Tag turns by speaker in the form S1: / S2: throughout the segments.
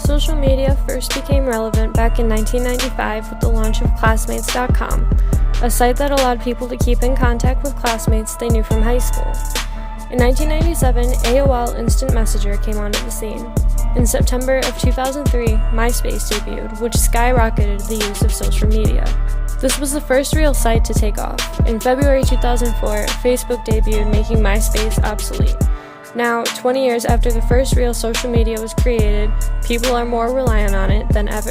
S1: Social media first became relevant back in 1995 with the launch of Classmates.com, a site that allowed people to keep in contact with classmates they knew from high school. In 1997, AOL Instant Messenger came onto the scene. In September of 2003, MySpace debuted, which skyrocketed the use of social media. This was the first real site to take off. In February 2004, Facebook debuted, making MySpace obsolete. Now, 20 years after the first real social media was created, people are more reliant on it than ever.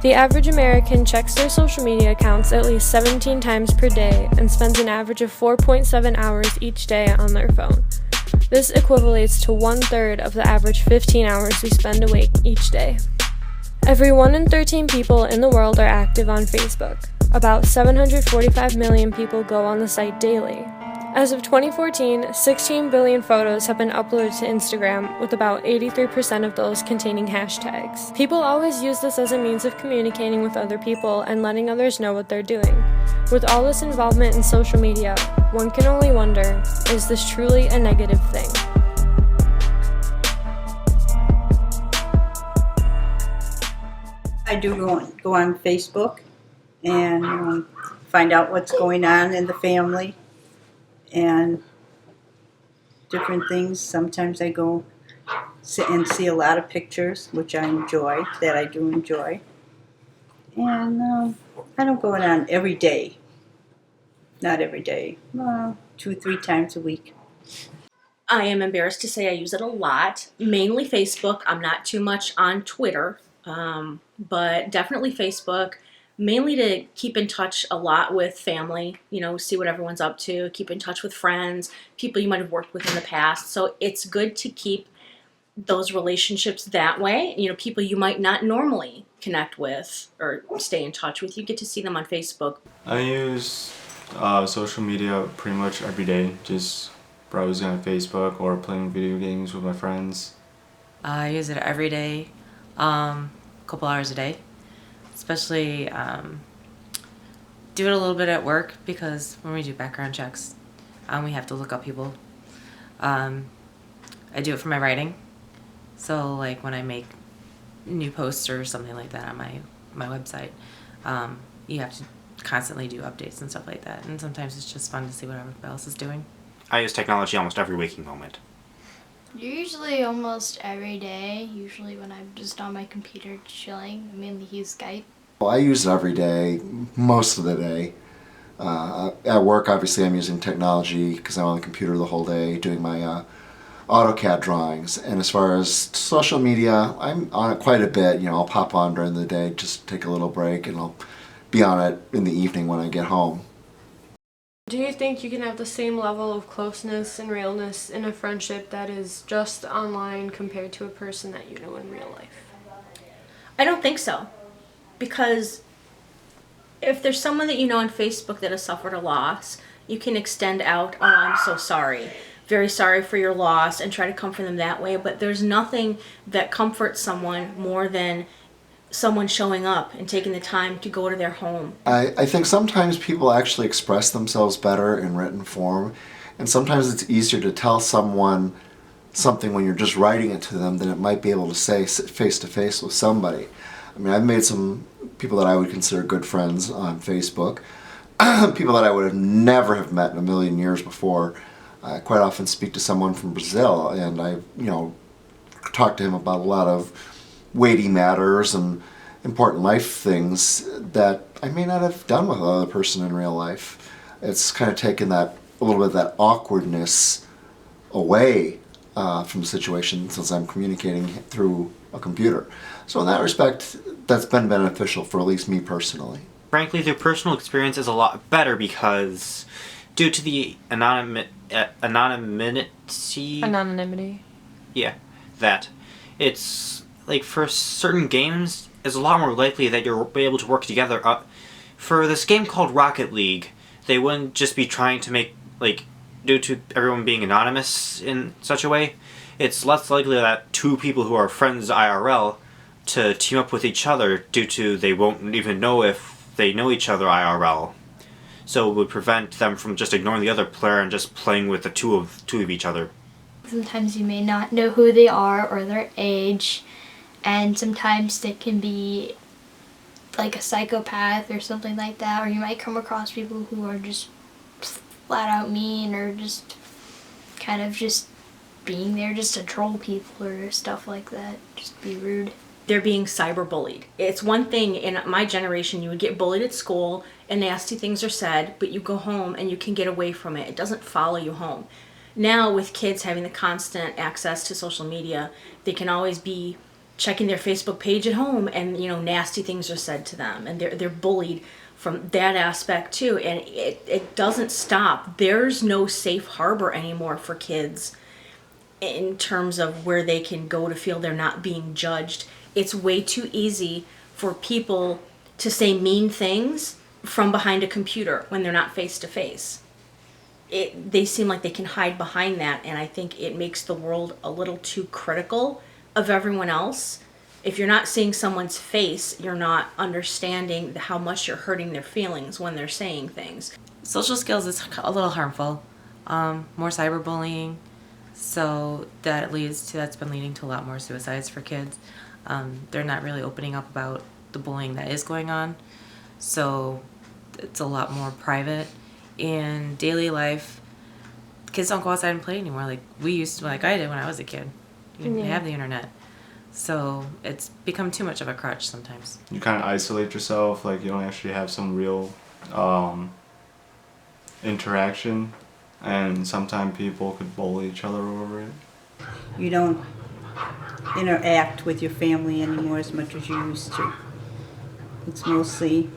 S1: The average American checks their social media accounts at least 17 times per day and spends an average of 4.7 hours each day on their phone. This equivalates to 1/3 of the average 15 hours we spend awake each day. Every 1 in 13 people in the world are active on Facebook. About 745 million people go on the site daily. As of 2014, 16 billion photos have been uploaded to Instagram, with about 83% of those containing hashtags. People always use this as a means of communicating with other people and letting others know what they're doing. With all this involvement in social media, one can only wonder, is this truly a negative thing?
S2: I do go on Facebook and find out what's going on in the family and different things. Sometimes I go sit and see a lot of pictures, which I enjoy, that I do enjoy. And I don't go on every day. Not every day. 2-3 times a week.
S3: I am embarrassed to say I use it a lot, mainly Facebook. I'm not too much on Twitter, but definitely Facebook, mainly to keep in touch a lot with family, see what everyone's up to, keep in touch with friends, people you might have worked with in the past. So it's good to keep those relationships that way. People you might not normally connect with or stay in touch with, you get to see them on Facebook.
S4: I use social media pretty much every day, just browsing on Facebook or playing video games with my friends.
S5: I use it every day, a couple hours a day. Especially do it a little bit at work, because when we do background checks, we have to look up people. I do it for my writing. So like when I make new posts or something like that on my website, you have to constantly do updates and stuff like that. And sometimes it's just fun to see what everybody else is doing.
S6: I use technology almost every waking moment.
S7: Usually almost every day, usually when I'm just on my computer chilling. I mainly use Skype.
S8: Well, I use it every day, most of the day. At work, obviously, I'm using technology because I'm on the computer the whole day doing my AutoCAD drawings. And as far as social media, I'm on it quite a bit. I'll pop on during the day, just take a little break, and I'll be on it in the evening when I get home.
S1: Do you think you can have the same level of closeness and realness in a friendship that is just online compared to a person that you know in real life?
S3: I don't think so. Because if there's someone that you know on Facebook that has suffered a loss, you can extend out, "Oh, I'm so sorry. Very sorry for your loss," and try to comfort them that way. But there's nothing that comforts someone more than someone showing up and taking the time to go to their home.
S8: I think sometimes people actually express themselves better in written form, and sometimes it's easier to tell someone something when you're just writing it to them than it might be able to say face to face with somebody. I mean, I've made some people that I would consider good friends on Facebook, people that I would have never have met in a million years before. I quite often speak to someone from Brazil, and I, talk to him about a lot of weighty matters and important life things that I may not have done with another person in real life. It's kind of taken a little bit of that awkwardness away from the situation, since I'm communicating through a computer. So in that respect, that's been beneficial for at least me personally.
S6: Frankly, the personal experience is a lot better because due to the anonymity. Yeah, that. It's like for certain games, it's a lot more likely that you'll be able to work together. For this game called Rocket League, they wouldn't just be trying to make, due to everyone being anonymous in such a way, it's less likely that two people who are friends IRL to team up with each other due to they won't even know if they know each other IRL. So it would prevent them from just ignoring the other player and just playing with the two of each other.
S7: sometimes you may not know who they are or their age, and sometimes they can be like a psychopath or something like that, or you might come across people who are just flat out mean or just kind of just being there just to troll people or stuff like that, just be rude.
S3: They're being cyberbullied. It's one thing in my generation, you would get bullied at school and nasty things are said, but you go home and you can get away from it. It doesn't follow you home. Now with kids having the constant access to social media, they can always be checking their Facebook page at home and, you know, nasty things are said to them and they're bullied from that aspect too. And it doesn't stop. There's no safe harbor anymore for kids in terms of where they can go to feel they're not being judged. It's way too easy for people to say mean things from behind a computer when they're not face to face. They seem like they can hide behind that, and I think it makes the world a little too critical of everyone else. If you're not seeing someone's face, you're not understanding how much you're hurting their feelings when they're saying things.
S5: Social skills is a little harmful. More cyberbullying, so that's been leading to a lot more suicides for kids. They're not really opening up about the bullying that is going on, so it's a lot more private. In daily life, kids don't go outside and play anymore like we used to, like I did when I was a kid. You didn't have the internet, so it's become too much of a crutch sometimes.
S4: You kind of isolate yourself, like you don't actually have some real interaction, and sometimes people could bully each other over it.
S2: You don't interact with your family anymore as much as you used to. It's mostly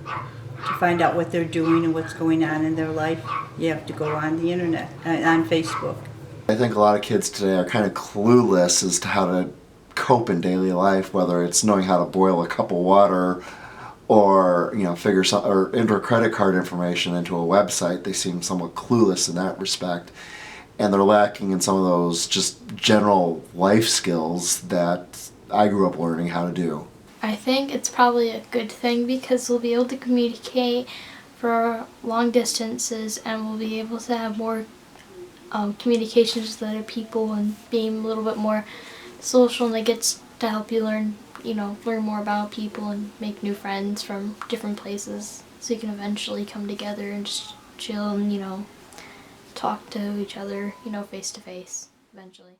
S2: to find out what they're doing and what's going on in their life. You have to go on the internet, on Facebook.
S8: I think a lot of kids today are kind of clueless as to how to cope in daily life, whether it's knowing how to boil a cup of water or, you know, or enter credit card information into a website. They seem somewhat clueless in that respect. And they're lacking in some of those just general life skills that I grew up learning how to do.
S7: I think it's probably a good thing because we'll be able to communicate for long distances and we'll be able to have more communications with other people and being a little bit more social, and it gets to help you learn more about people and make new friends from different places, so you can eventually come together and just chill and talk to each other face to face eventually.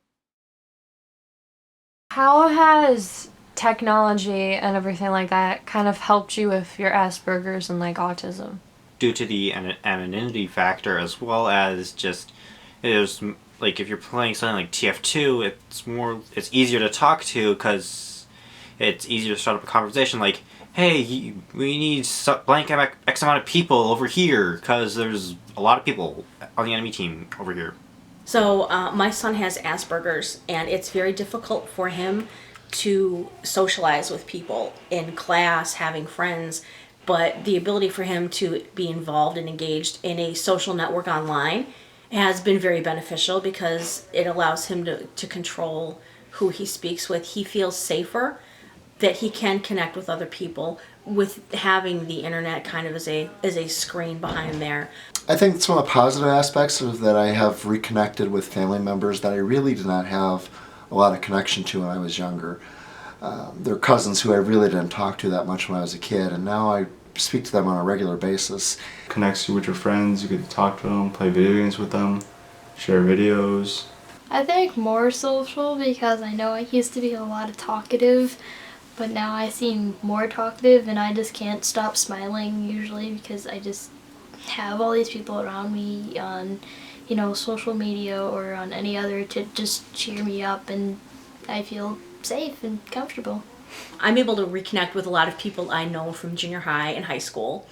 S1: How has technology and everything like that kind of helped you with your Asperger's and like autism?
S6: Due to the anonymity factor, as well as just there's like if you're playing something like TF2, it's easier to talk to because it's easier to start up a conversation like, hey, we need blank X amount of people over here because there's a lot of people on the enemy team over here.
S3: So my son has Asperger's, and it's very difficult for him to socialize with people in class, having friends, but the ability for him to be involved and engaged in a social network online has been very beneficial because it allows him to control who he speaks with. He feels safer that he can connect with other people with having the internet kind of as a screen behind there.
S8: I think some of the positive aspects of that I have reconnected with family members that I really did not have a lot of connection to when I was younger. They're cousins who I really didn't talk to that much when I was a kid, and now I speak to them on a regular basis.
S4: Connects you with your friends, you get to talk to them, play video games with them, share videos.
S7: I think more social because I know I used to be a lot of talkative, but now I seem more talkative and I just can't stop smiling usually because I just have all these people around me on, social media or on any other to just cheer me up, and I feel safe and comfortable.
S3: I'm able to reconnect with a lot of people I know from junior high and high school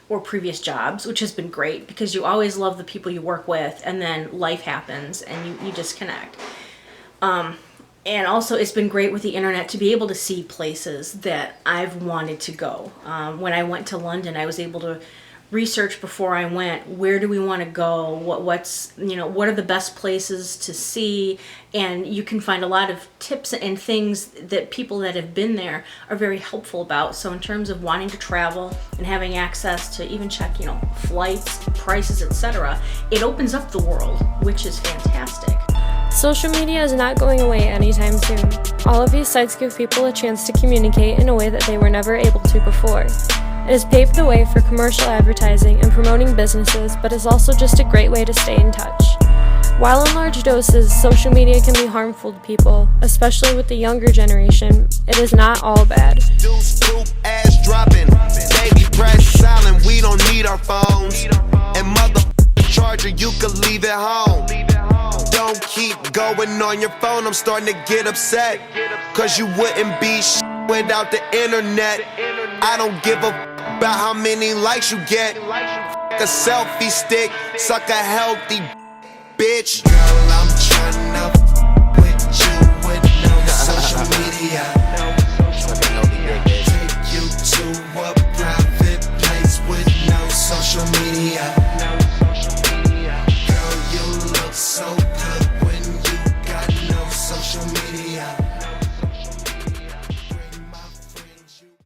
S3: or previous jobs, which has been great because you always love the people you work with, and then life happens and you disconnect. And also it's been great with the internet to be able to see places that I've wanted to go. When I went to London, I was able to research before I went, where do we want to go, what are the best places to see, and you can find a lot of tips and things that people that have been there are very helpful about. So in terms of wanting to travel and having access to even check flights, prices, etc., it opens up the world, which is fantastic.
S1: Social media is not going away anytime soon. All of these sites give people a chance to communicate in a way that they were never able to before. It has paved the way for commercial advertising and promoting businesses, but is also just a great way to stay in touch. While in large doses, social media can be harmful to people, especially with the younger generation. It is not all bad.
S9: Ass dropping, baby press silent, we don't need our phones. And motherfucking charger, you could leave it home. Don't keep going on your phone, I'm starting to get upset. Cause you wouldn't be without the internet. I don't give a about how many likes you get. A selfie stick, suck a healthy bitch. Girl, I'm tryna with you with no social media. Take you to a private place with no social media. Girl, you look so good when you got no social media.